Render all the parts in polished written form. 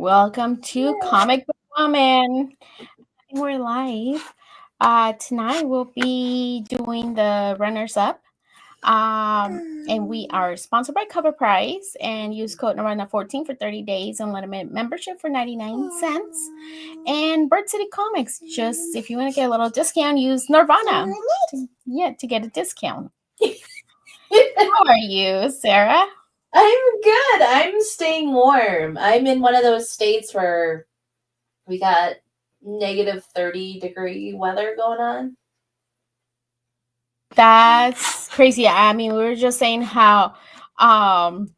Welcome to Comic Book Woman. We're live. Tonight we'll be doing the runners up. And we are sponsored by Covrprice and use code Narana14 for 30 days unlimited membership for 99 cents. And Bird City Comics, just if you want to get a little discount, use Nirvana to get a discount. How are you, Sarah? I'm good. I'm staying warm. I'm in one of those states where we got negative 30-degree weather going on. That's crazy. I mean, we were just saying how like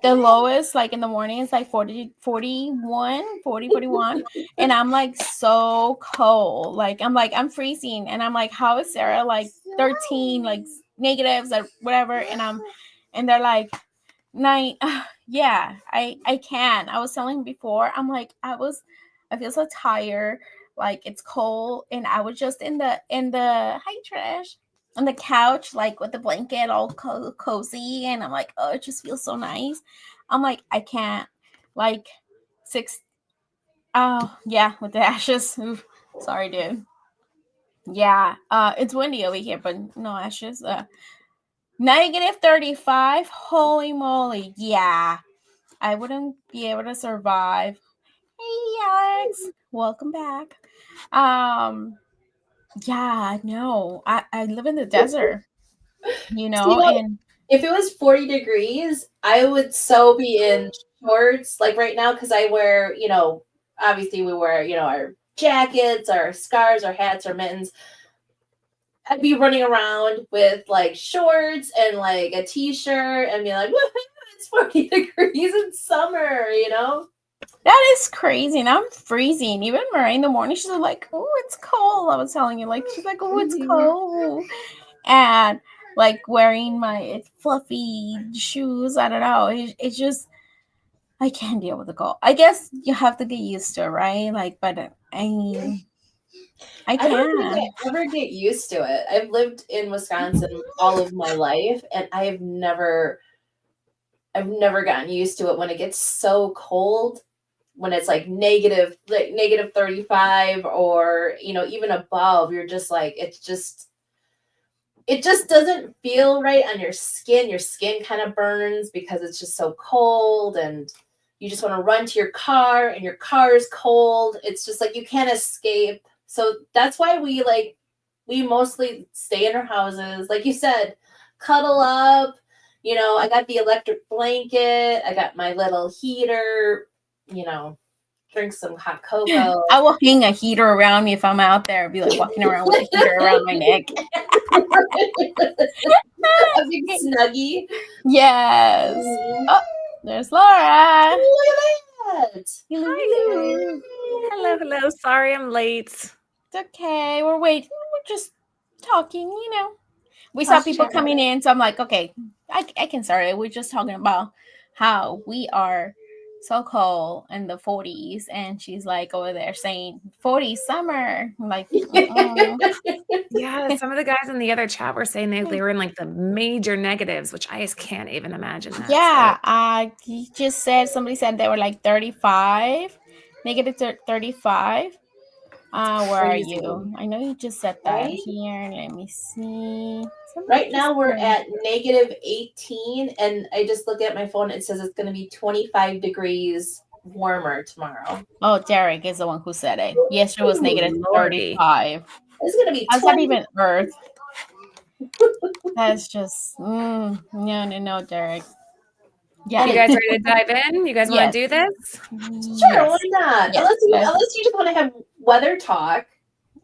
the lowest, like in the morning, is like 40, 41. And I'm like so cold. Like, I'm freezing. And I'm like, how is Sarah like 13, like negatives or whatever? And they're like, 9. Yeah, I can. I was telling him before, I'm like, I feel so tired. Like it's cold. And I was just in the hi trash on the couch, like with the blanket all cozy, and I'm like, oh, it just feels so nice. I'm like, I can't. Like 6. Oh yeah, with the ashes. Oof. Sorry, dude. Yeah, it's windy over here, but no ashes. Negative 35. Holy moly. Yeah, I wouldn't be able to survive. Hey Alex, welcome back. Yeah, no, I live in the desert, and if it was 40 degrees, I would so be in shorts like right now because I wear, obviously we wear, our jackets, our scarves, our hats, our mittens. I'd be running around with like shorts and like a t-shirt and be like, it's 40 degrees in summer, That is crazy. And I'm freezing. Even Marie in the morning, she's like, oh, it's cold. I was telling you, like, she's like, oh, it's cold. And like wearing my fluffy shoes, I don't know. It's just, I can't deal with the cold. I guess you have to get used to it, right? Like, but I mean, I can't. I don't think I ever get used to it. I've lived in Wisconsin all of my life, and I've never gotten used to it when it gets so cold, when it's like negative 35 or, even above. You're just like, it just doesn't feel right on your skin. Your skin kind of burns because it's just so cold, and you just want to run to your car, and your car is cold. It's just like you can't escape. So that's why we mostly stay in our houses. Like you said, cuddle up. I got the electric blanket. I got my little heater, drink some hot cocoa. I will hang a heater around me if I'm out there. I'll be like walking around with a heater around my neck. A big snuggie. Yes. Oh, there's Laura. Look at that. Hi. Hello. Sorry I'm late. It's okay. We're just talking, We saw people coming in, so I'm like, okay, I can start it. We're just talking about how we are so cold in the 40s, and she's like over there saying 40 summer. I'm like, yeah, some of the guys in the other chat were saying they were in like the major negatives, which I just can't even imagine that. Yeah, so. Somebody said they were like 35, negative 35. Where are you? I know you just said that here. Let me see. Right now we're at negative 18, and I just looked at my phone. It says it's going to be 25 degrees warmer tomorrow. Oh, Derek is the one who said it. Yesterday was negative 35. It's going to be 20. How's that even Earth? That's just no, Derek. Yeah. You guys ready to dive in? You guys want to do this? Sure, why not? Yes. Unless you just want to have weather talk.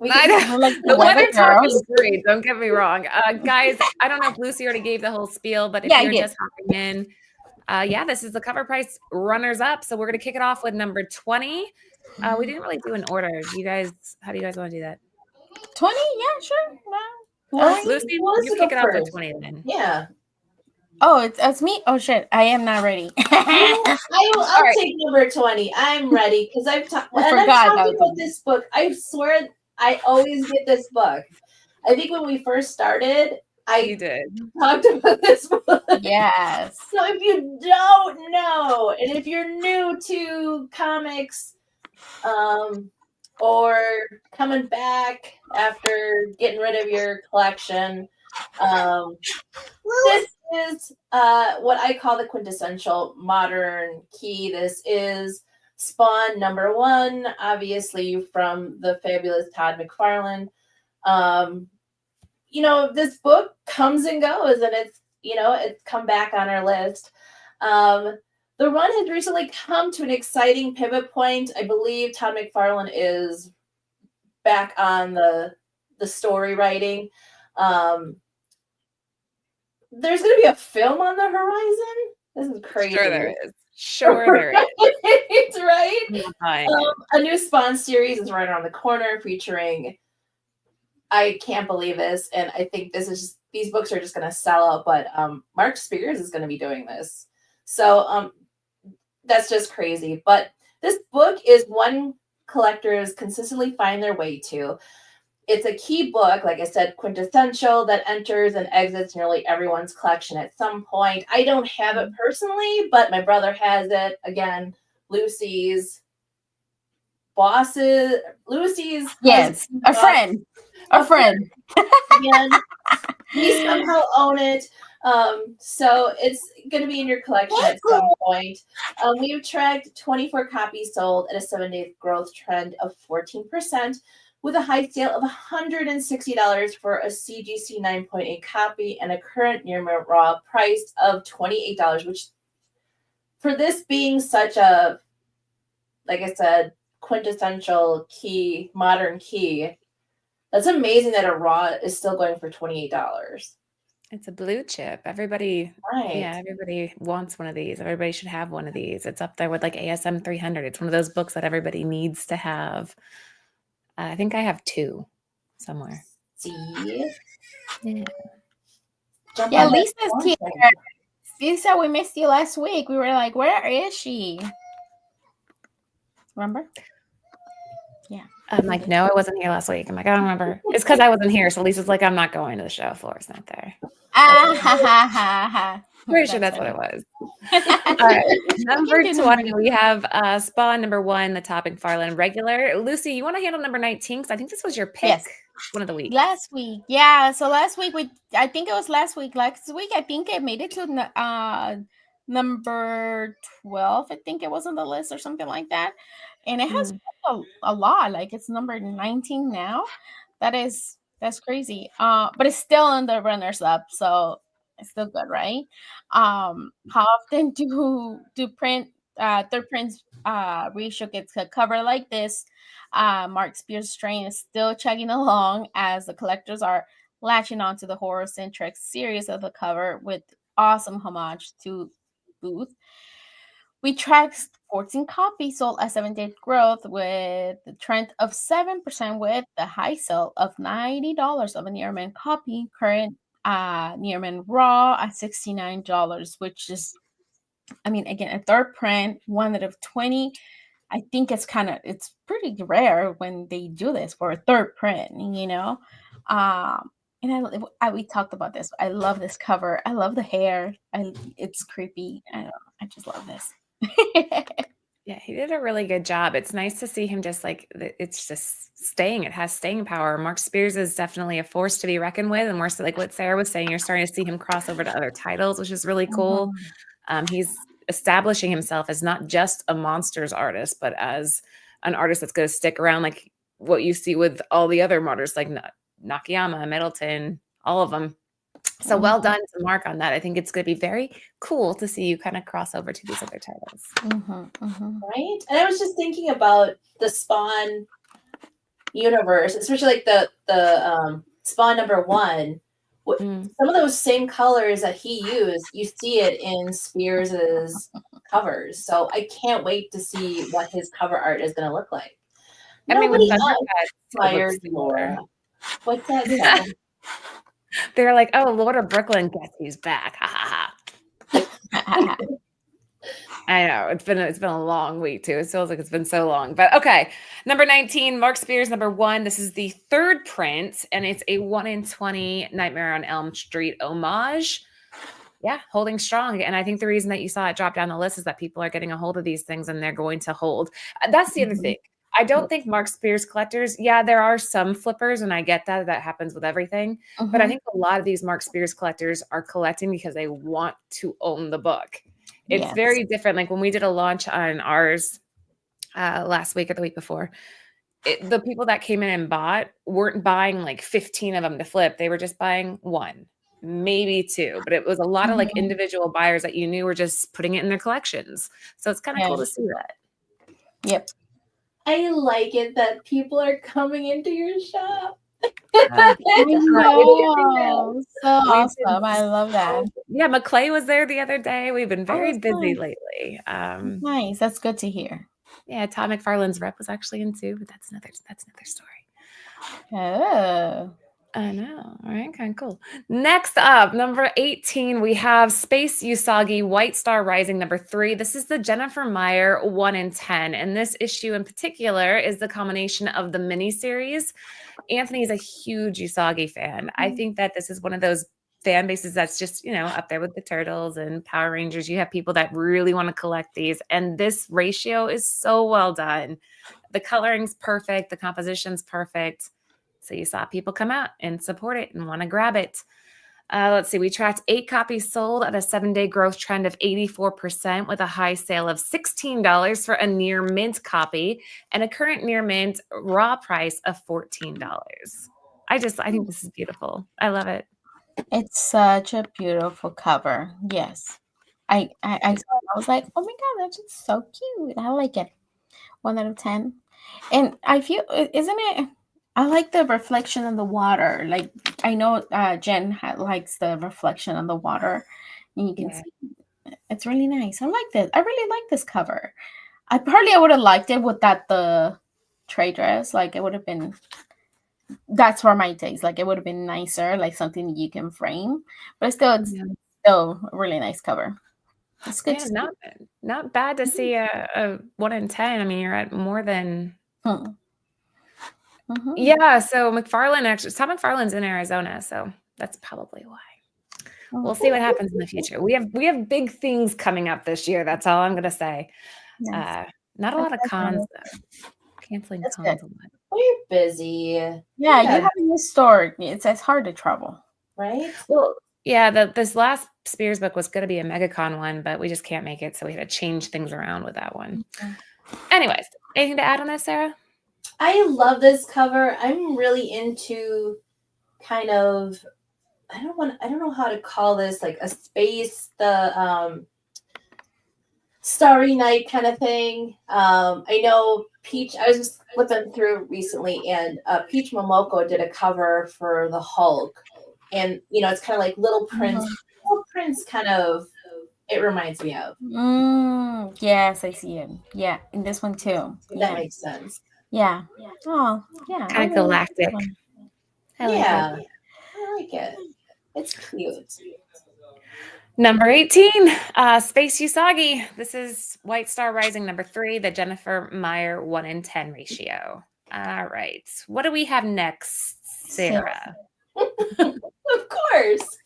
The weather talk is great. Don't get me wrong. Guys, I don't know if Lucy already gave the whole spiel, but if you're just hopping in, this is the Covrprice runners up. So we're going to kick it off with number 20. We didn't really do an order. How do you guys want to do that? 20? Yeah, sure. Lucy, you kick it off with 20 then. Yeah. Oh, it's me? Oh, shit. I am not ready. I'll take number 20. I'm ready because I'm talking about this book. I swear I always get this book. I think when we first started, You did. Talked about this book. Yes. So if you don't know, and if you're new to comics, or coming back after getting rid of your collection, this is what I call the quintessential modern key. This is Spawn #1, obviously from the fabulous Todd McFarlane. This book comes and goes, and it's come back on our list. The run has recently come to an exciting pivot point. I believe Todd McFarlane is back on the story writing. There's going to be a film on the horizon. This is crazy. Sure there is. Sure there is. It's right. A new Spawn series is right around the corner featuring, I can't believe this, and I think these books are just going to sell out, but Mark Spears is going to be doing this. So that's just crazy. But this book is one collectors consistently find their way to. It's a key book, like I said, quintessential, that enters and exits nearly everyone's collection at some point. I don't have it personally, but my brother has it. Again, Lucy's bosses. Lucy's yes, a friend. Again, we somehow own it. So it's going to be in your collection at some point. We've tracked 24 copies sold at a 7-day growth trend of 14%, with a high sale of $160 for a CGC 9.8 copy and a current near raw price of $28, which, for this being such a, like I said, quintessential key, modern key, that's amazing that a raw is still going for $28. It's a blue chip. Everybody, right. Yeah, everybody wants one of these. Everybody should have one of these. It's up there with like ASM 300. It's one of those books that everybody needs to have. I think I have 2 somewhere. See? Yeah, Lisa's here. Lisa, we missed you last week. We were like, where is she? Remember? Yeah. I'm like, no, I wasn't here last week. I'm like, I don't remember. It's because I wasn't here. So Lisa's like, I'm not going to the show. Floor's not there. Pretty sure that's what it was. All right. Number 20, we have Spawn #1, the Todd McFarlane regular. Lucy, you want to handle number 19? Because I think this was your pick one of the weeks. Last week. Yeah. So last week, I think it was last week. Last week, I think it made it to number 12. I think it was on the list or something like that. And it has a lot. Like, it's number 19 now. That's crazy. But it's still on the runners up. So it's still good, right? How often do print third prints reissue gets a cover like this? Mark Spears' strain is still chugging along as the collectors are latching onto the horror-centric series of the cover with awesome homage to Booth. We tracked 14 copies sold at 7-day growth with the trend of 7%, with the high sale of $90 of a Nearman copy, current Nearman raw at $69, which is, I mean, again, a third print, 1 out of 20. I think it's pretty rare when they do this for a third print, you know? And we talked about this. I love this cover. I love the hair. It's creepy. I just love this. Yeah, he did a really good job. It's nice to see him just like, it's just staying. It has staying power. Mark Spears is definitely a force to be reckoned with. And more so, like what Sarah was saying, you're starting to see him cross over to other titles, which is really cool. He's establishing himself as not just a monsters artist, but as an artist that's going to stick around, like what you see with all the other martyrs, like Nakayama, Middleton, all of them. So well done to Mark on that. I think it's going to be very cool to see you kind of cross over to these other titles. Right? And I was just thinking about the Spawn universe, especially like the Spawn #1. Some of those same colors that he used, you see it in Spears's covers. So I can't wait to see what his cover art is going to look like. I mean, with Thundercats, Laura. What's that? They're like, oh, Lord of Brooklyn, guess who's back? Ha ha ha. I know it's been a long week too. It feels like it's been so long, but okay. Number 19, Mark Spears, number 1. This is the third print, and it's a 1 in 20 Nightmare on Elm Street homage. Yeah, holding strong. And I think the reason that you saw it drop down the list is that people are getting a hold of these things and they're going to hold. That's the other thing. I don't think Mark Spears collectors, yeah, there are some flippers, and I get that. That happens with everything. But I think a lot of these Mark Spears collectors are collecting because they want to own the book. It's very different. Like when we did a launch on ours last week or the week before, the people that came in and bought weren't buying like 15 of them to flip. They were just buying 1, maybe 2. But it was a lot of like individual buyers that you knew were just putting it in their collections. So it's kind of cool to see that. Yep. I like it that people are coming into your shop. I know. So awesome. I love that. Yeah, McClay was there the other day. We've been very busy lately. Nice. That's good to hear. Yeah, Todd McFarlane's rep was actually in too, but that's another story. Oh. I know. All right, kind of cool. Next up, number 18, we have Space Usagi White Star Rising number 3. This is the Jennifer Meyer 1 in 10. And this issue in particular is the combination of the miniseries. Anthony's a huge Usagi fan. I think that this is one of those fan bases that's just, up there with the Turtles and Power Rangers. You have people that really want to collect these. And this ratio is so well done. The coloring's perfect. The composition's perfect. So you saw people come out and support it and want to grab it. Let's see. We tracked 8 copies sold at a 7-day growth trend of 84% with a high sale of $16 for a near mint copy and a current near mint raw price of $14. I think this is beautiful. I love it. It's such a beautiful cover. Yes. I was like, oh my God, that's just so cute. I like it. 1 out of 10. And I feel, isn't it? I like the reflection on the water. Like I know Jen likes the reflection on the water, and you can see it's really nice. I like this. I really like this cover. I would have liked it with the trade dress. Like it would have been. That's for my taste. Like it would have been nicer, like something you can frame. But it's still a really nice cover. It's good. Yeah, not bad to see a 1 in 10. I mean, you're at more than. Yeah, so Todd McFarlane's in Arizona, so that's probably why. We'll see what happens in the future. We have big things coming up this year. That's all I'm gonna say. Yes. Not a lot of cons though. Canceling cons a lot. Well, you're busy. Yeah, you have a new store. It's hard to travel, right? Well, yeah. This last Spears book was going to be a MegaCon one, but we just can't make it, so we had to change things around with that one. Anyways, anything to add on this, Sarah? I love this cover. I'm really into kind of, I don't know how to call this, like a space, the Starry Night kind of thing. I know Peach, I was just flipping through recently, and Peach Momoko did a cover for the Hulk. And, it's kind of like Little Prince. Little Prince kind of, it reminds me of. Yes, I see it. Yeah, in this one too. That makes sense. Yeah. Oh, yeah. Kind of galactic. I like it. It's cute. Number 18, Space Usagi. This is White Star Rising number 3, the Jennifer Meyer 1 in 10 ratio. All right. What do we have next, Sarah? Of course.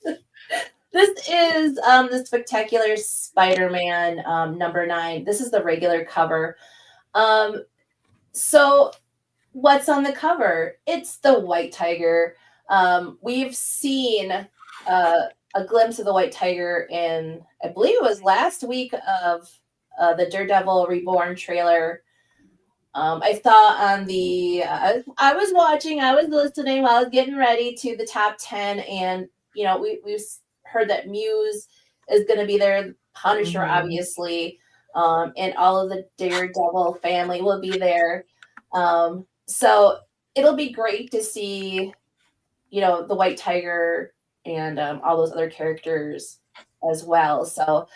This is the Spectacular Spider-Man number 9. This is the regular cover. So what's on the cover? It's the White Tiger. We've seen a glimpse of the White Tiger in, I believe it was last week of the Daredevil Reborn trailer. I saw on the, I was listening while I was getting ready to the top 10, and, we've heard that Muse is going to be there, Punisher, obviously, and all of the Daredevil family will be there. So it'll be great to see, the White Tiger and all those other characters as well. So,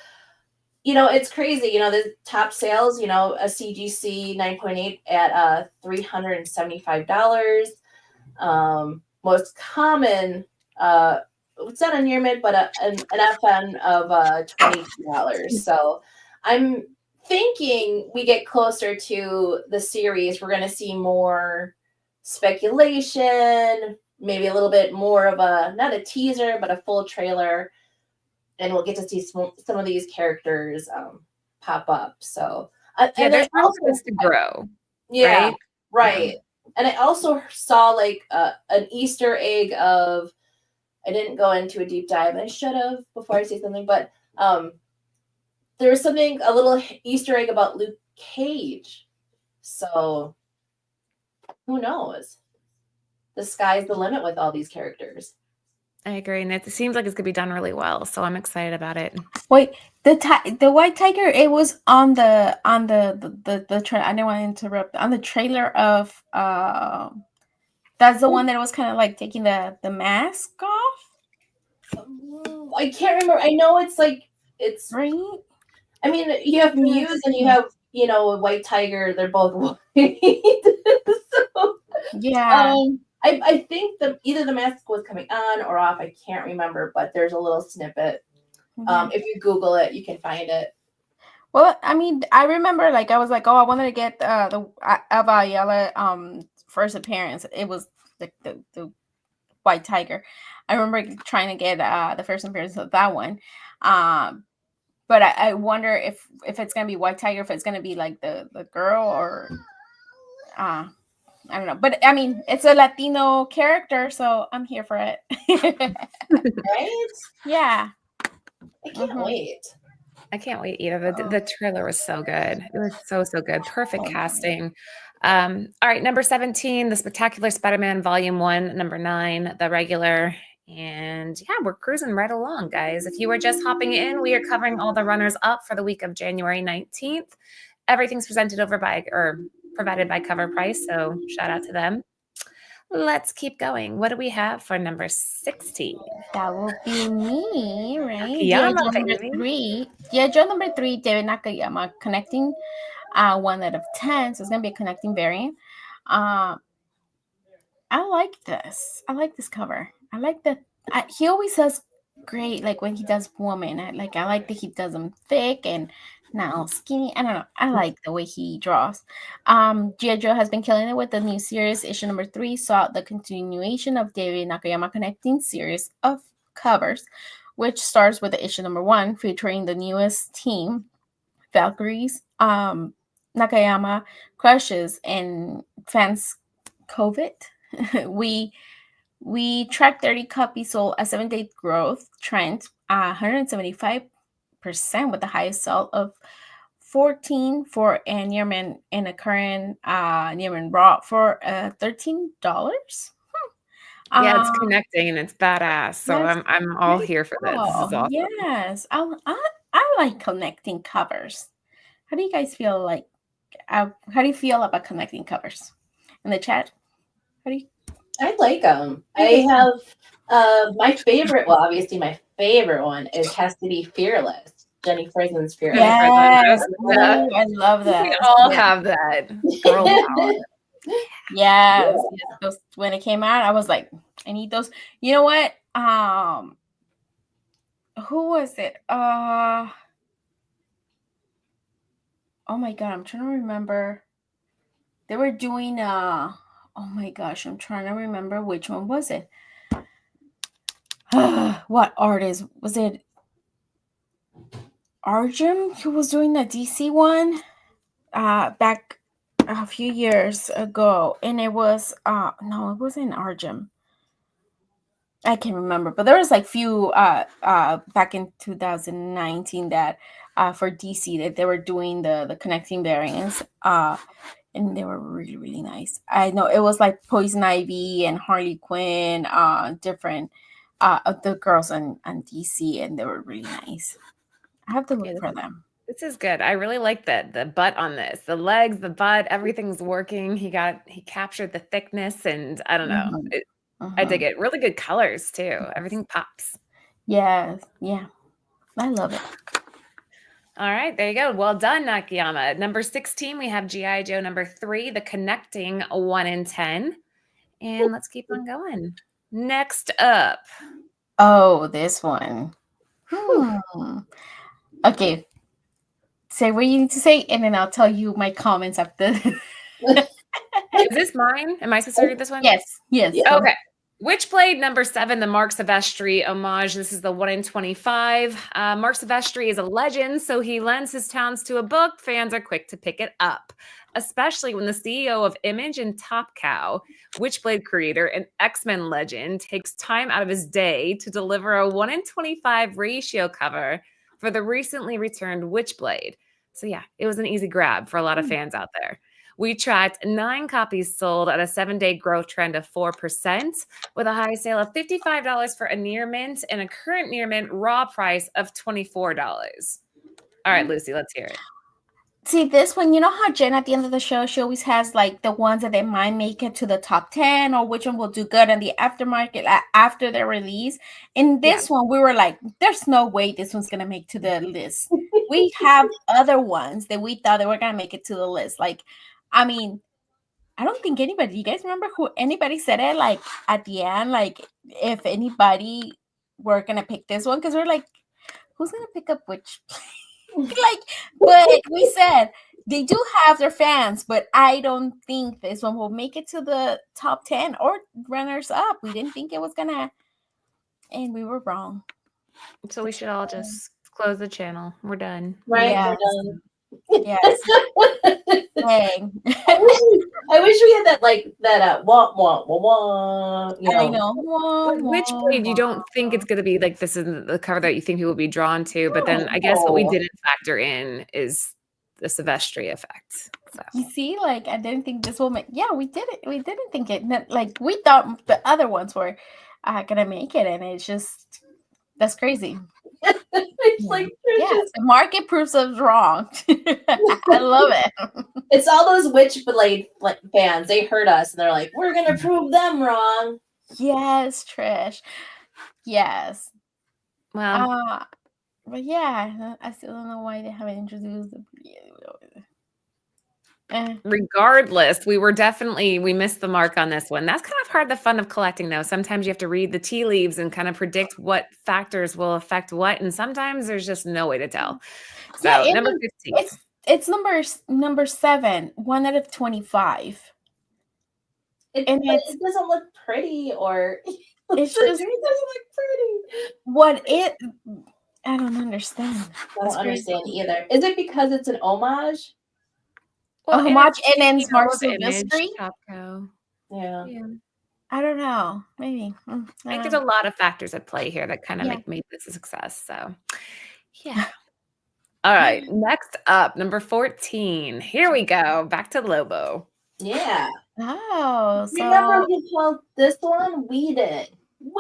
it's crazy. The top sales, a CGC 9.8 at $375. Most common, it's not a near mid, but an FN of $22. So I'm thinking we get closer to the series, we're going to see more speculation, maybe a little bit more of a, not a teaser, but a full trailer. And we'll get to see some of these characters pop up. So, yeah, there's room for this to grow. Yeah, right. Yeah. And I also saw like an Easter egg of, I didn't go into a deep dive, and I should have before I say something, but there was something, a little Easter egg about Luke Cage. So who knows? The sky's the limit with all these characters. I agree, and it seems like it's gonna be done really well. So I'm excited about it. Wait, the white tiger. It was on the trailer. I didn't want to interrupt. On the trailer of that's the one that was kind of like taking the mask off. I can't remember. I know it's right. I mean, you have Muse and you have a white tiger. They're both white. So, yeah. I think either the mask was coming on or off. I can't remember, but there's a little snippet. If you Google it, you can find it. Well, I mean, I remember like I was like, oh, I wanted to get the Ava Ayala first appearance. It was the white tiger. I remember trying to get the first appearance of that one. But I wonder if it's gonna be white tiger, if it's gonna be like the girl or I don't know, but I mean, it's a Latino character, so I'm here for it. Right? Yeah. I can't wait. I can't wait either. The trailer was so good. It was so good. Perfect casting. All right, number 17, The Spectacular Spider-Man Volume 1, number 9, The Regular. And yeah, we're cruising right along, guys. If you are just hopping in, we are covering all the runners up for the week of January 19th. Everything's provided by Covrprice, so shout out to them. Let's keep going. What do we have for number 16? That will be me, right? Yeah, number 3. Yeah, Joe number 3, David Nakayama, connecting 1 out of 10. So it's gonna be a connecting variant. I like this. I like this cover. I like that. He always does great, like when he does woman. I like that he does them thick and now skinny. I don't know. I like the way he draws. G.I. Joe has been killing it with the new series. Issue number 3 saw the continuation of David Nakayama connecting series of covers, which starts with the issue number 1 featuring the newest team, Valkyries, Nakayama, Crushes, and fans COVID. we tracked 30 copies sold, a 7-day growth trend, 175% with the highest sell of 14 for a Nearman and a current Nearman Raw for $13. Yeah, it's connecting and it's badass. So I'm all here for this. This is awesome. Yes, I like connecting covers. How do you guys feel like? How do you feel about connecting covers in the chat? I like them. I have my favorite. Well, obviously, my favorite one has to be Fearless. Jenny Friesen's Fearless. Yes, I love that. We all have that. Girl power. Yes. When it came out, I was like, I need those. You know what? Who was it? Oh my god, I'm trying to remember. They were doing oh my gosh, I'm trying to remember which one was it. What artist was it? Arjun, who was doing the DC one back a few years ago, and it was no, it wasn't Arjun. I can't remember, but there was like few back in 2019 that for DC that they were doing the connecting variants and they were really, really nice. I know it was like Poison Ivy and Harley Quinn, different of the girls on DC, and they were really nice. I have to look for them. This is good. I really like the butt on this. The legs, the butt, everything's working. He captured the thickness, and I don't know. I dig it. Really good colors too. Everything pops. Yes. Yeah. I love it. All right, there you go. Well done, Nakayama. Number 16, we have G.I. Joe number 3, the connecting 1 in 10. And let's keep on going. Next up. Oh, this one. Okay. say what you need to say, and then I'll tell you my comments after. Is this mine? Am I supposed to read this one? Yes. Okay. Witchblade number 7, the Mark Silvestri homage. This is the 1 in 25. Mark Silvestri is a legend, so he lends his talents to a book. Fans are quick to pick it up, especially when the CEO of Image and Top Cow, Witchblade creator and X-Men legend, takes time out of his day to deliver a 1 in 25 ratio cover for the recently returned Witchblade. So yeah, it was an easy grab for a lot of fans out there. We tracked 9 copies sold at a 7-day growth trend of 4%, with a high sale of $55 for a near mint and a current near mint raw price of $24. All right, Lucy, let's hear it. See, this one, you know how Jen at the end of the show, she always has like the ones that they might make it to the top 10 or which one will do good in the aftermarket after their release. In this one, we were like, there's no way this one's going to make to the list. We have other ones that we thought they were going to make it to the list. Like, I mean, I don't think anybody, you guys remember who anybody said it like at the end, like if anybody were going to pick this one? Because we're like, who's going to pick up which? Like, but we said they do have their fans, but I don't think this one will make it to the top 10 or runners up. We didn't think it was gonna, and we were wrong. So we should all just close the channel. We're done. Right, yes. we're done. Yes. Dang. I wish we had that wah wah wah wah. I know. Witchblade, you don't think it's gonna be like this is the cover that you think people will be drawn to, but then I guess what we didn't factor in is the Silvestri effect. So. You see, like I didn't think this will make. Yeah, we did it. We didn't think it. Like we thought the other ones were gonna make it, and it's just that's crazy. It's like the market proves us wrong. I love it. It's all those Witchblade fans. They heard us and they're like, "We're gonna prove them wrong." Yes, Trish. Yes. Well, but yeah, I still don't know why they haven't introduced the. Regardless, we missed the mark on this one. That's kind of part of the fun of collecting, though. Sometimes you have to read the tea leaves and kind of predict what factors will affect what, and sometimes there's just no way to tell. So number 15. It's number 7, 1 out of 25. It doesn't look pretty, or it's just it doesn't look pretty. I don't understand. I don't understand either. Is it because it's an homage? Well, homage and then Mark Silvestri. Yeah. I don't know. Maybe. I think there's a lot of factors at play here that kind of made this a success. So, yeah. All right. Next up, number 14. Here we go. Back to Lobo. Yeah. Oh, so remember who called this one? We did.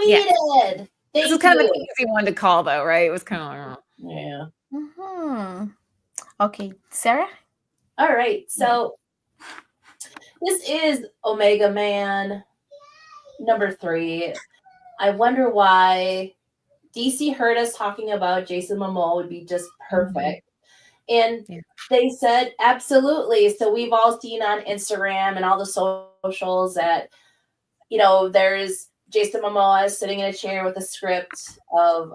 Did. This was kind of an easy one to call, though, right? It was kind of yeah. Mm-hmm. Okay, Sarah. All right, so this is Omega Man number 3. I wonder why DC heard us talking about Jason Momoa would be just perfect. And they said, absolutely. So we've all seen on Instagram and all the socials that, there's Jason Momoa sitting in a chair with a script of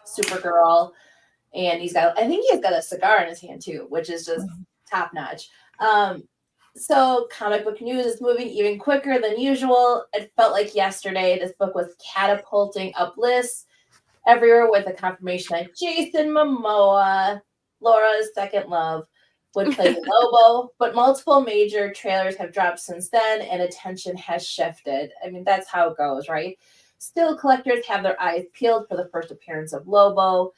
Supergirl. And I think he's got a cigar in his hand too, which is just top notch. So comic book news is moving even quicker than usual. It felt like yesterday this book was catapulting up lists everywhere with a confirmation that Jason Momoa, Laura's second love, would play Lobo. But multiple major trailers have dropped since then, and attention has shifted. I mean, that's how it goes, right? Still, collectors have their eyes peeled for the first appearance of Lobo.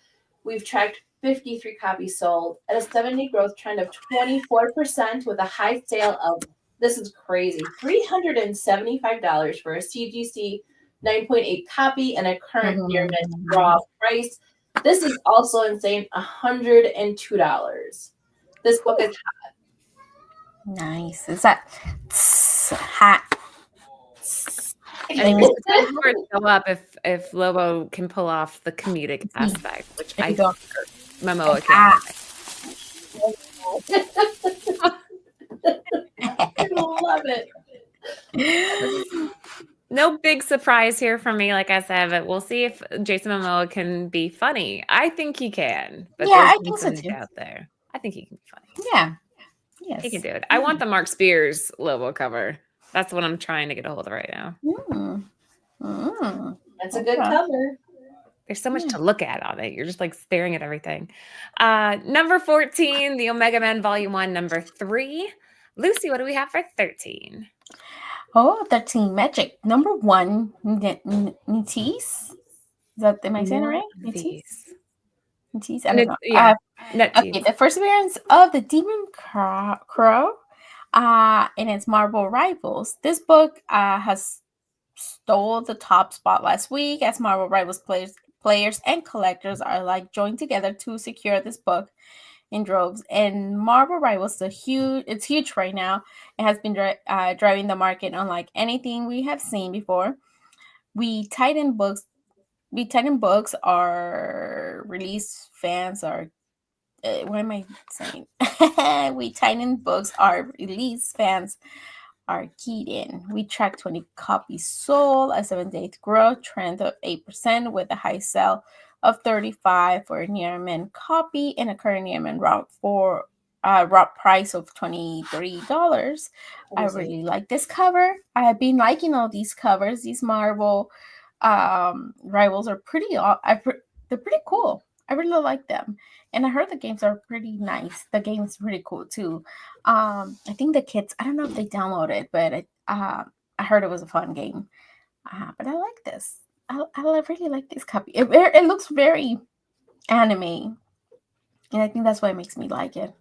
We've tracked 53 copies sold at a 7-day growth trend of 24% with a high sale of, this is crazy, $375 for a CGC 9.8 copy and a current near mint raw price. This is also insane, $102. This book is hot. Nice. Is that hot? I think it's time for it to go up if Lobo can pull off the comedic aspect, which I think Momoa can. I love it. No big surprise here from me, like I said, but we'll see if Jason Momoa can be funny. I think he can, but I think so too. Out there. think he can be funny. Yeah. Yes. He can do it. I want the Mark Spears Lobo cover. That's what I'm trying to get a hold of right now. That's a good cover. There's so much to look at on it. You're just like staring at everything. Number 14, the Omega Men Volume 1, number 3. Lucy, what do we have for 13? Oh, 13 Magic. Number 1, Nitis. Is that, am I saying it right? Nitis? Nitis? I don't know. Yeah. Okay, the first appearance of the Demon Crow and its Marvel Rivals. This book has stole the top spot last week, as Marvel Rivals players and collectors are like joined together to secure this book in droves. And Marvel Rivals it's huge right now. It has been driving the market unlike anything we have seen before. We Titan books are release fans are what am I saying? We Titan books are release fans are keyed in. We track 20 copies sold, a 7-day growth trend of 8% with a high sell of 35 for a near-mint copy and a current near-mint raw price of $23. I really like this cover. I have been liking all these covers. These Marvel Rivals are they're pretty cool. I really like them. And I heard the games are pretty nice. The game is pretty cool too. I think the kids, I don't know if they download it, but I heard it was a fun game. But I like this. I really like this copy. It looks very anime. And I think that's why it makes me like it.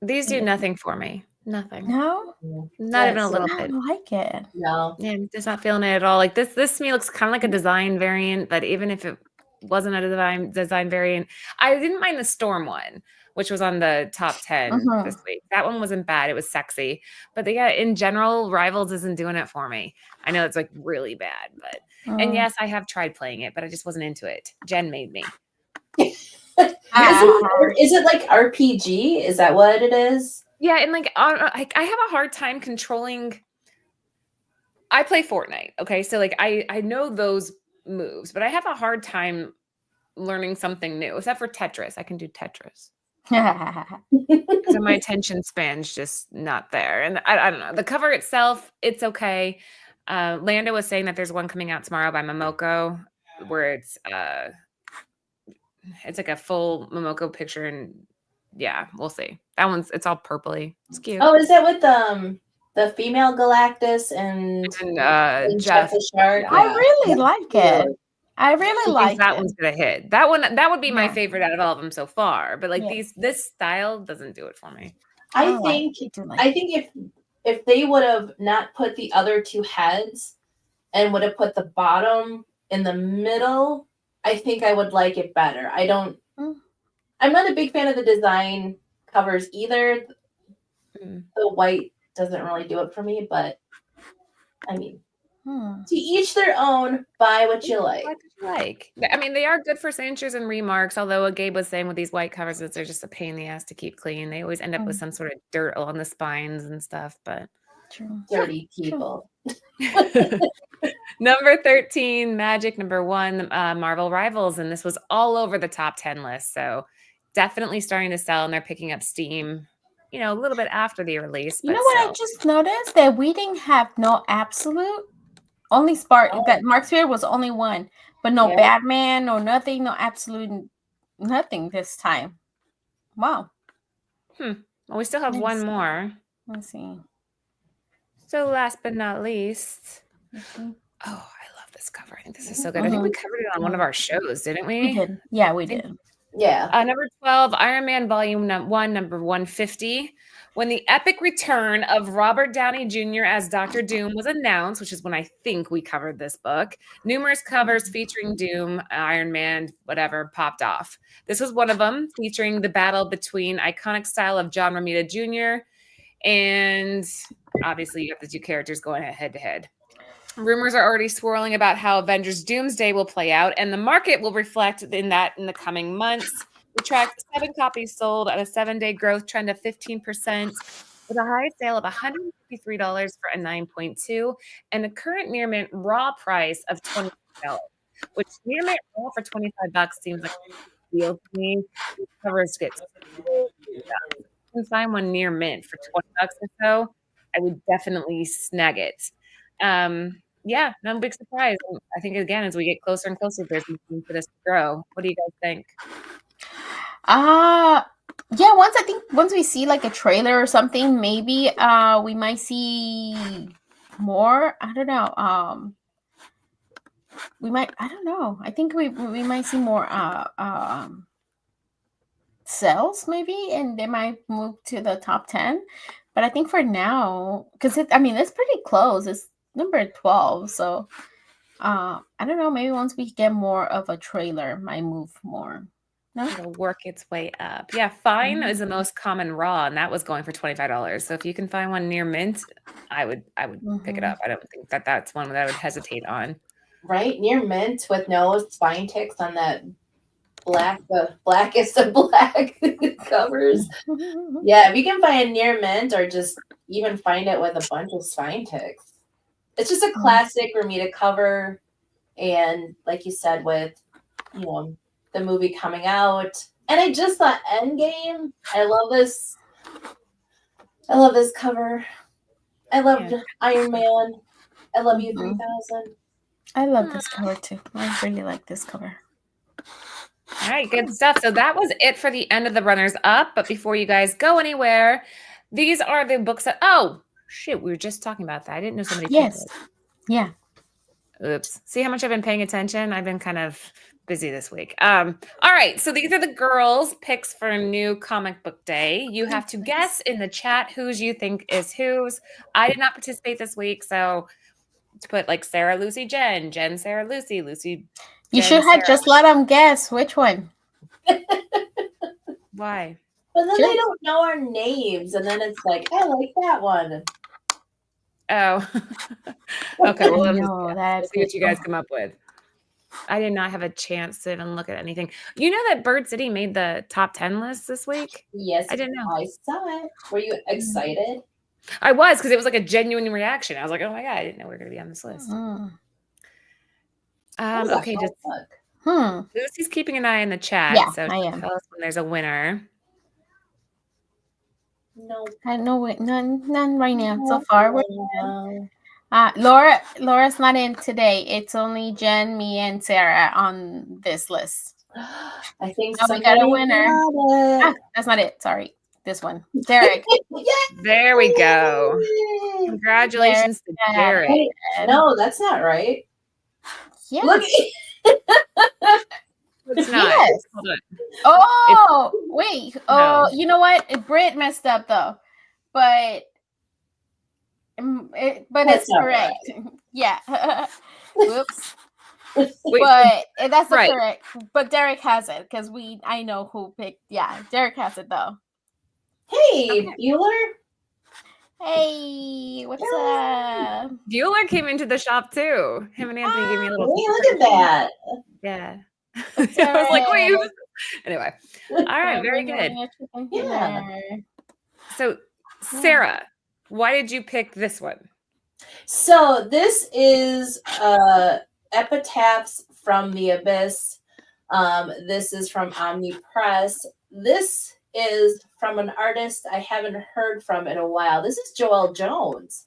These do nothing for me. Nothing. No? Not even a little bit. I don't like it. No. Yeah, just not feeling it at all. Like this to me looks kind of like a design variant, but even if it wasn't a design variant, I didn't mind the Storm one, which was on the top 10 this week. That one wasn't bad. It was sexy. But yeah, in general, Rivals isn't doing it for me. I know it's like really bad, but and yes, I have tried playing it, but I just wasn't into it. Jen made me. Is it like RPG? Is that what it is? Yeah, and like I have a hard time controlling. I play Fortnite, okay? So like I know those moves, but I have a hard time learning something new, except for Tetris. I can do Tetris. So my attention span's just not there. And I don't know. The cover itself, it's okay. Lando was saying that there's one coming out tomorrow by Momoko where it's like a full Momoko picture, and yeah, we'll see. That it's all purpley. It's cute. Oh, is that with the female Galactus and Jeff the Shark? I really like it. I really like that one's gonna hit. That would be my favorite out of all of them so far. But like this style doesn't do it for me. I think if they would have not put the other two heads and would have put the bottom in the middle, I think I would like it better. I'm not a big fan of the design covers either. The white doesn't really do it for me, but I mean, to each their own. Buy what you like. I mean, they are good for signatures and remarks. Although what Gabe was saying with these white covers is they're just a pain in the ass to keep clean. They always end up with some sort of dirt along the spines and stuff. But dirty people. Number 13, Magic. Number 1, Marvel Rivals, and this was all over the top 10 list. So definitely starting to sell, and they're picking up steam. You know, a little bit after the release. You know what I just noticed? That we didn't have no absolute. Only that Mark Spear was only one, but no Batman, no nothing, no absolute nothing this time. Wow. Well, we still have one more. Let's see. So last but not least, oh, I love this cover. I think this is so good. I think we covered it on one of our shows, didn't we? We did. Yeah, we did. Yeah. Number 12, Iron Man Volume 1, number 150. When the epic return of Robert Downey Jr. as Dr. Doom was announced, which is when I think we covered this book, numerous covers featuring Doom, Iron Man, whatever, popped off. This was one of them, featuring the battle between iconic style of John Romita Jr. and obviously you have the two characters going head to head. Rumors are already swirling about how Avengers Doomsday will play out, and the market will reflect in the coming months. We tracked 7 copies sold at a 7-day growth trend of 15%, with a high sale of $153 for a 9.2, and a current near mint raw price of $20, which near mint raw for $25 seems like steal to me. These covers get so stuck. If you can find one near mint for $20 or so, I would definitely snag it. Yeah, no big surprise. I think again, as we get closer and closer, there's room for this to grow. What do you guys think? Yeah, once we see like a trailer or something, maybe we might see more. I don't know. I don't know. I think we might see more sales maybe, and they might move to the top 10. But I think for now, because it's pretty close. It's number 12, so I don't know. Maybe once we get more of a trailer, might move more. No? It'll work its way up. Yeah, Fine is the most common raw, and that was going for $25. So if you can find one near mint, I would pick it up. I don't think that's one that I would hesitate on. Right, near mint with no spine ticks on that the blackest of black covers. Yeah, if you can find near mint or just even find it with a bunch of spine ticks. It's just a classic Ramita cover. And like you said, with, the movie coming out. And I just thought Endgame. I love this cover. I love Iron Man. I love you 3000. I love this cover too. I really like this cover. All right, good stuff. So that was it for the end of the runners up. But before you guys go anywhere, these are the books that, we were just talking about that. I didn't know somebody picked it. Yeah. Oops. See how much I've been paying attention? I've been kind of busy this week. All right. So these are the girls' picks for New Comic Book Day. You have to guess in the chat whose you think is whose. I did not participate this week, so to put like Sarah, Lucy, Jen, Sarah, Lucy, Jen, you should have just let them guess which one. Why? But then they don't know our names, and then it's like, I like that one. Oh. Okay, well, let's see what you guys come up with. I did not have a chance to even look at anything. You know that Bird City made the top 10 list this week? Yes, I didn't know. I saw it. Were you excited? I was, because it was like a genuine reaction. I was like, oh my God, I didn't know we were going to be on this list. Okay, just Lucy's keeping an eye in the chat. Yeah, so I am. Tell us when there's a winner. No, none right now. So far, we're good. Laura's not in today. It's only Jen, me, and Sarah on this list. I think we got a winner. That's not it. Sorry, this one, Derek. There we go. Congratulations to Derek. No, that's not right. Yes. Look. It's not. Yes. Hold on. Oh, wait. Oh, No. You know what? Brit messed up though, but it's correct. Right. Yeah. Whoops. But that's the correct. But Derek has it because I know who picked. Yeah, Derek has it though. Hey, Bueller. Hey, what's up? Bueller came into the shop too. Him and Anthony gave me a little. Hey, look at that. Yeah. I was like, wait. Anyway. All right. Very good. Yeah. So, Sarah, why did you pick this one? So this is Epitaphs from the Abyss. This is from Omni Press. This is from an artist I haven't heard from in a while. This is Joelle Jones.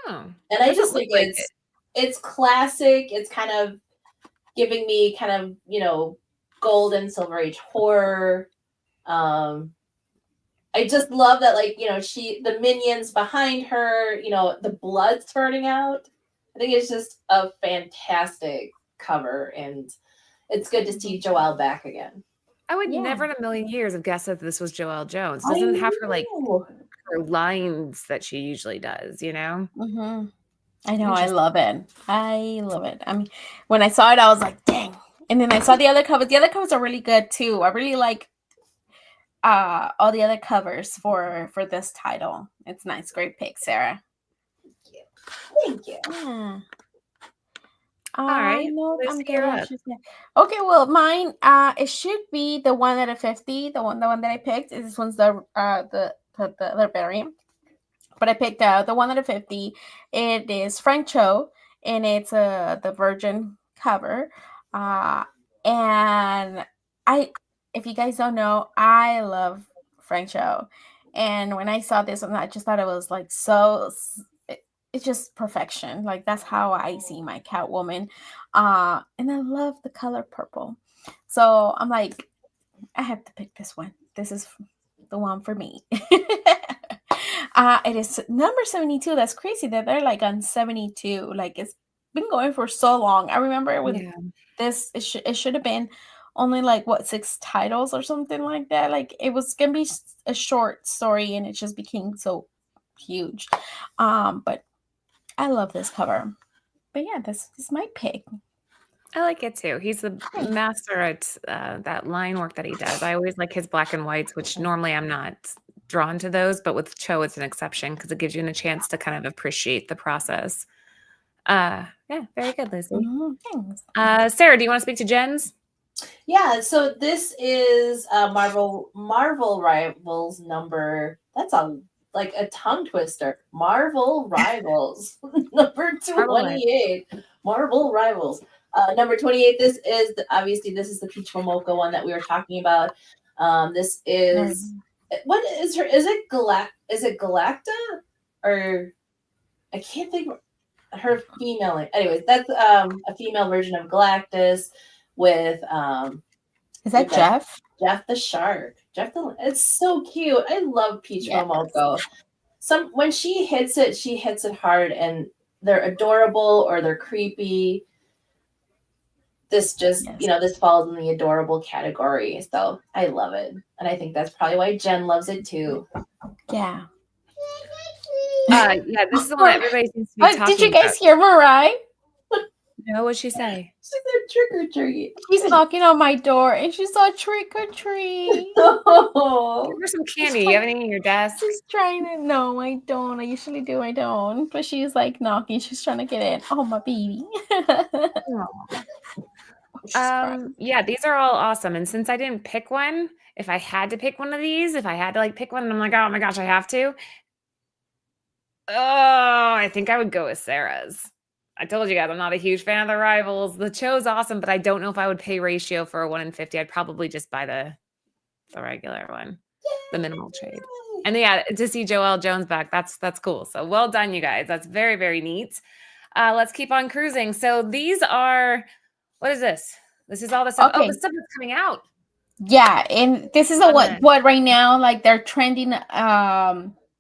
Oh. And I just think it's classic. It's kind of giving me kind of, gold and silver age horror. I just love that, the minions behind her, the blood spurting out. I think it's just a fantastic cover, and it's good to see Joelle back again. I would never in a million years have guessed that this was Joelle Jones. Doesn't have her lines that she usually does, Mm-hmm. I know. I love it. I mean, when I saw it, I was like, dang. And then I saw the other covers. The other covers are really good too. I really like all the other covers for this title. It's nice. Great pick, Sarah. Thank you. Yeah. All right. Okay, well, mine it should be the 1 out of 50. The one that I picked. This one's the variant. But I picked the 1 out of 50. It is Frank Cho, and it's the Virgin cover. And if you guys don't know, I love Frank Cho. And when I saw this one, I just thought it was like it's just perfection. Like that's how I see my Catwoman. And I love the color purple. So I'm like, I have to pick this one. This is the one for me. It is number 72. That's crazy that they're like on 72. Like it's been going for so long. I remember with this, it should have been only like 6 titles or something like that. Like it was gonna be a short story, and it just became so huge. But I love this cover. But yeah, this is my pick. I like it too. He's the master at that line work that he does. I always like his black and whites, which normally I'm not drawn to those, but with Cho, it's an exception because it gives you a chance to kind of appreciate the process. Yeah, very good, Lucy. Thanks. Sarah, do you want to speak to Jen's? Yeah, so this is Marvel Rivals number. That's like a tongue twister. Marvel Rivals number 28. Marvel Rivals. Number 28. This is the Peach Momoko one that we were talking about. This is what is her? Is it Galacta or I can't think of her female name. Anyways, that's a female version of Galactus with is that Jeff? Jeff the Shark. It's so cute. I love Peach Momoko. When she hits it hard, and they're adorable or they're creepy. This just this falls in the adorable category. So I love it. And I think that's probably why Jen loves it too. Yeah. This is the one everybody seems to be talking about. Did you guys hear Mariah? No, what'd she say? She said trick or treat. She's knocking on my door and she saw trick or treat. Oh, give her some candy. You have anything in your desk? She's trying to. No, I don't. I usually do. I don't. But she's like knocking. She's trying to get in. Oh, my baby. Yeah, these are all awesome. And since I didn't pick one, if I had to pick one of these, if I had to like pick one, and I'm like, oh my gosh, I have to. Oh, I think I would go with Sarah's. I told you guys I'm not a huge fan of the Rivals. The Cho's awesome, but I don't know if I would pay ratio for a 1 in 50. I'd probably just buy the regular one, the minimal trade. And yeah, to see Joelle Jones back, that's cool. So well done, you guys. That's very, very neat. Let's keep on cruising. So these are, what is this? This is all the stuff. Okay. Oh, the stuff that's coming out. Yeah, and this is what right now, like they're trending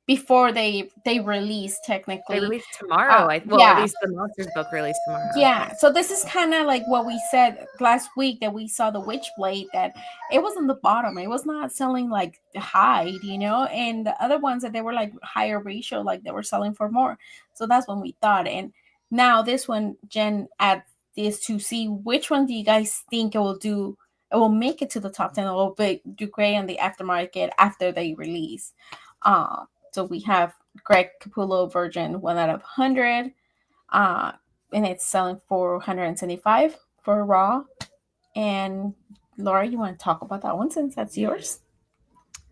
before they release technically. They release tomorrow. At least the Monsters book released tomorrow. Yeah, so this is kind of like what we said last week that we saw the Witchblade, that it was on the bottom. It was not selling like high, and the other ones that they were like higher ratio, like they were selling for more. So that's when we thought. And now this one, Jen adds this to see which one do you guys think it will do. It will make it to the top 10 a little bit, do great on the aftermarket after they release. So we have Greg Capullo version 1 out of 100. And it's selling for $175 for raw. And Laura, you want to talk about that one since that's yours?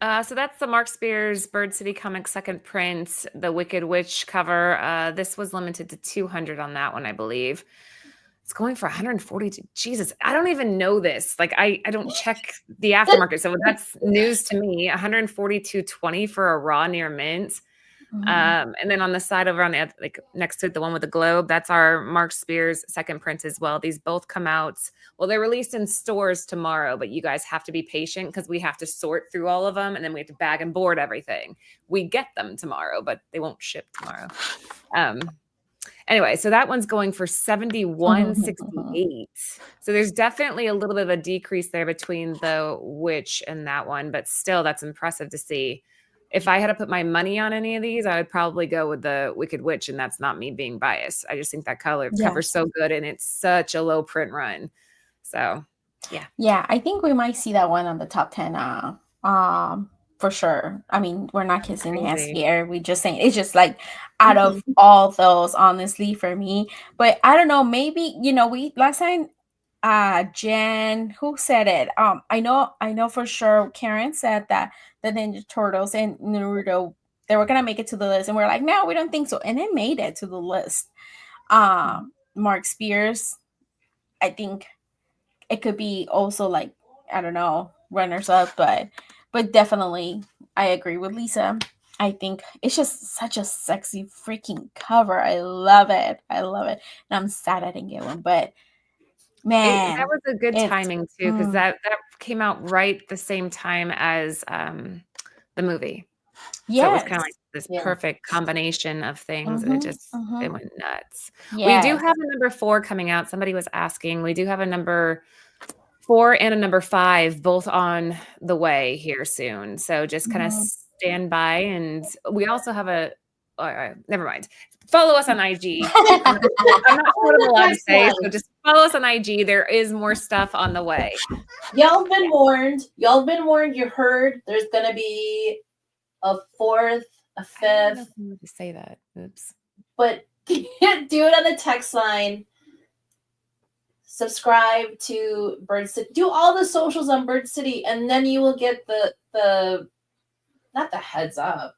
So that's the Mark Spears Bird City Comics second print, the Wicked Witch cover. This was limited to 200 on that one, I believe. It's going for 140. Jesus, I don't even know this. Like I don't check the aftermarket, so that's news to me. 142.20 for a raw near mint. And then on the side over on the like next to it, the one with the globe, that's our Mark Spears second print as well. These both come out. Well, they're released in stores tomorrow, but you guys have to be patient because we have to sort through all of them, and then we have to bag and board everything. We get them tomorrow, but they won't ship tomorrow. Anyway, so that one's going for $71.68. So there's definitely a little bit of a decrease there between the Witch and that one, but still that's impressive to see. If I had to put my money on any of these, I would probably go with the Wicked Witch, and that's not me being biased. I just think that cover's so good, and it's such a low print run. So, yeah. Yeah, I think we might see that one on the top 10 for sure. I mean, we're not kissing ass here. We just saying it's just like out of all those, honestly, for me. But I don't know, maybe, we last time Jen, who said it? I know for sure Karen said that the Ninja Turtles and Naruto, they were gonna make it to the list, and we're like, no, we don't think so. And it made it to the list. Mark Spears, I think it could be also like, I don't know, runners up, but definitely I agree with Lisa. I think it's just such a sexy freaking cover. I love it. And I'm sad I didn't get one, but man, that was a good timing too, because that came out right the same time as the movie. Yes. So it was kind of like this perfect combination of things, and it went nuts. Yes. We do have a number 4 coming out. Somebody was asking. We do have a number 4 and a number 5 both on the way here soon. So just kind of stand by, and we also have a. Never mind. Follow us on IG. I'm not sure what I'm allowed to say, so just follow us on IG. There is more stuff on the way. Y'all been warned. You heard there's gonna be a 4th, a 5th. I don't know to say that. Oops. But do it on the text line. Subscribe to Bird City. Do all the socials on Bird City, and then you will get the not the heads up,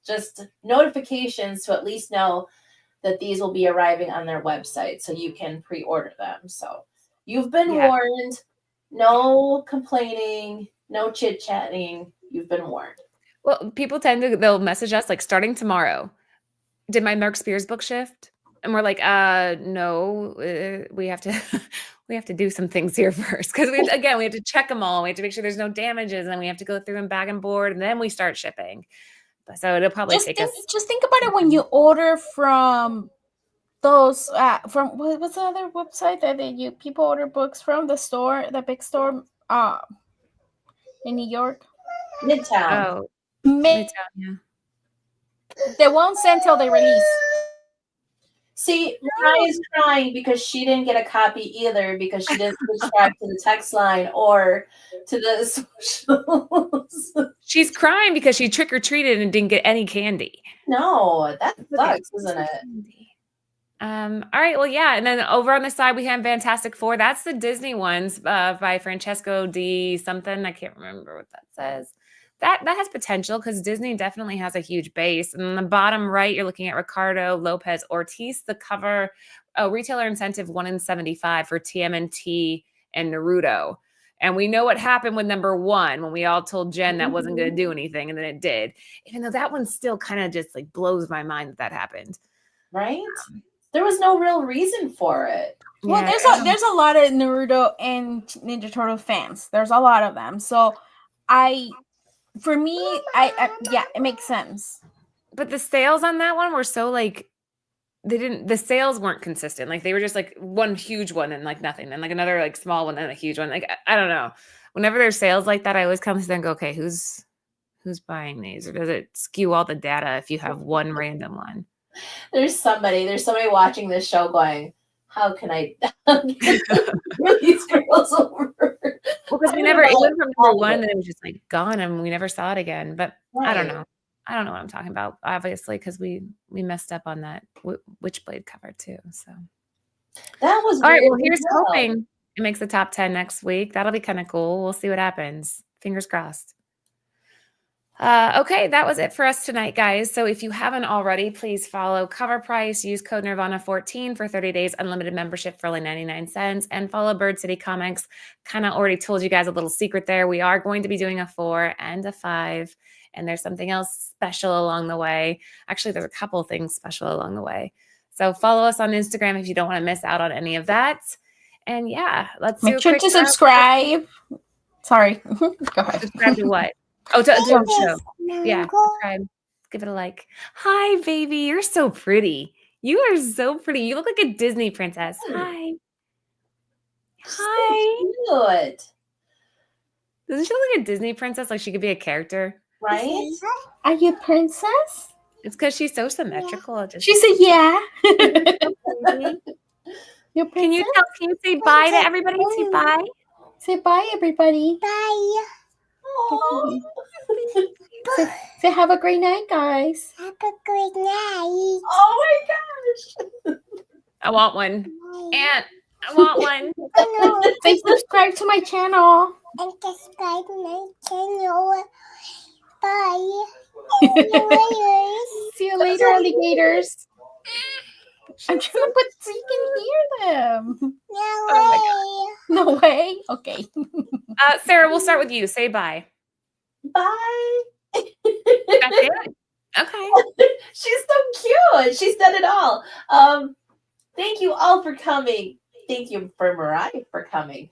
just notifications to at least know that these will be arriving on their website, so you can pre-order them. So you've been warned. No complaining, no chit-chatting. You've been warned. Well, people they'll message us like, starting tomorrow, did my Mark Spears book shift? And we're like, no, we have to do some things here first. Because we have to check them all. We have to make sure there's no damages, and then we have to go through them bag and board, and then we start shipping. So it'll probably take us. Just think about it when you order from those, from what's the other website that people order books from? The big store in New York? Midtown. Oh, Midtown, yeah. They won't send till they release. See, Mariah's crying because she didn't get a copy either, because she didn't subscribe to the text line or to the socials. She's crying because she trick-or-treated and didn't get any candy. No, that sucks, isn't it? All right, well, yeah, and then over on the side we have Fantastic Four. That's the Disney ones by Francesco D. something. I can't remember what that says. That has potential, because Disney definitely has a huge base. And on the bottom right, you're looking at Ricardo Lopez Ortiz, the cover, retailer incentive 1 in 75 for TMNT and Naruto. And we know what happened with number 1 when we all told Jen that wasn't going to do anything, and then it did. Even though that one still kind of just like blows my mind that happened. Right? There was no real reason for it. Well, there's a lot of Naruto and Ninja Turtle fans. There's a lot of them. So for me, it makes sense. But the sales on that one were so like, the sales weren't consistent. Like, they were just like one huge one and like nothing, and like another like small one and a huge one. Like, I don't know. Whenever there's sales like that, I always come to them and go, okay, who's buying these? Or does it skew all the data if you have one random one? There's somebody watching this show going, how can I get these girls over? Well, because it went from number 1 and it was just like gone, and we never saw it again. But right. I don't know what I'm talking about, obviously, because we messed up on that Witchblade cover too. So that was all right. Well, here's hoping it makes the top 10 next week. That'll be kind of cool. We'll see what happens. Fingers crossed. Okay, that was it for us tonight, guys. So if you haven't already, please follow Covrprice. Use code Nirvana14 for 30 days unlimited membership for only 99 cents. And follow Bird City Comics. Kind of already told you guys a little secret there. We are going to be doing a 4 and a 5. And there's something else special along the way. Actually, there's a couple things special along the way. So follow us on Instagram if you don't want to miss out on any of that. And yeah, let's make sure to subscribe. Sorry. Go ahead. Subscribe to what? Oh, to the show. Yeah, subscribe. Give it a like. Hi, baby. You're so pretty. You are so pretty. You look like a Disney princess. Hi. Hi. So cute. Doesn't she look like a Disney princess? Like she could be a character. Right? Are you a princess? It's because she's so symmetrical. Yeah. She said, yeah. Can you say bye to everybody? Say bye. Say bye, everybody. Bye. Say have a great night, guys. Have a great night. Oh my gosh. I want one. Aunt, I want one. Say subscribe to my channel. And subscribe to my channel. Bye. See you later, alligators. I'm trying to put so you can hear them. No way. No way. Okay. Sarah, we'll start with you. Say bye. Bye. That's it. Okay. She's so cute. She's done it all. Thank you all for coming. Thank you for Mariah for coming.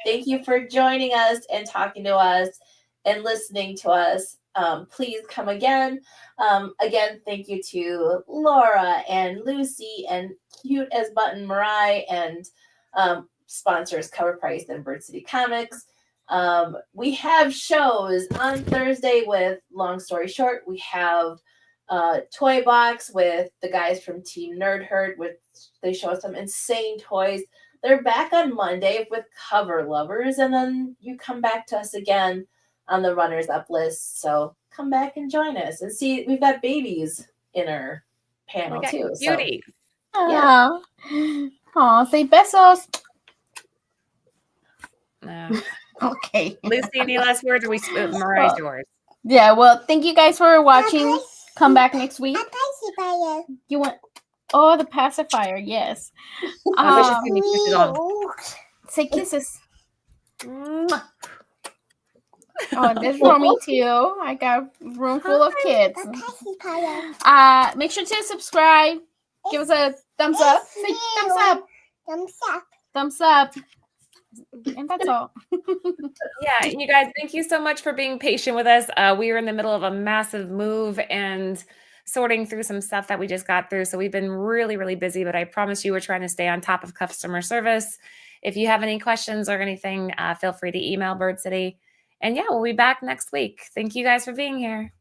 Thank you for joining us and talking to us and listening to us. Please come again. Again, thank you to Laura and Lucy and cute as button Mariah and sponsors Covrprice and Bird City Comics. We have shows on Thursday with Long Story Short. We have Toy Box with the guys from Team Nerd Herd, which they show us some insane toys. They're back on Monday with Cover Lovers, and then you come back to us again on the runners up list. So come back and join us and see. We've got babies in our panel too. Beauty. So, yeah. Oh, say besos. No. Okay. Lucy, any last words? Or Mariah's yours. Yeah. Well, thank you guys for watching. Come back next week. You want? Oh, the pacifier. Yes. Say kisses. Oh, this for me too. I got a room full of kids. Make sure to subscribe. Give us a thumbs up. Say thumbs up. Thumbs up. And that's all. Yeah, you guys, thank you so much for being patient with us. We are in the middle of a massive move and sorting through some stuff that we just got through. So we've been really, really busy, but I promise you we're trying to stay on top of customer service. If you have any questions or anything, feel free to email Bird City. And yeah, we'll be back next week. Thank you guys for being here.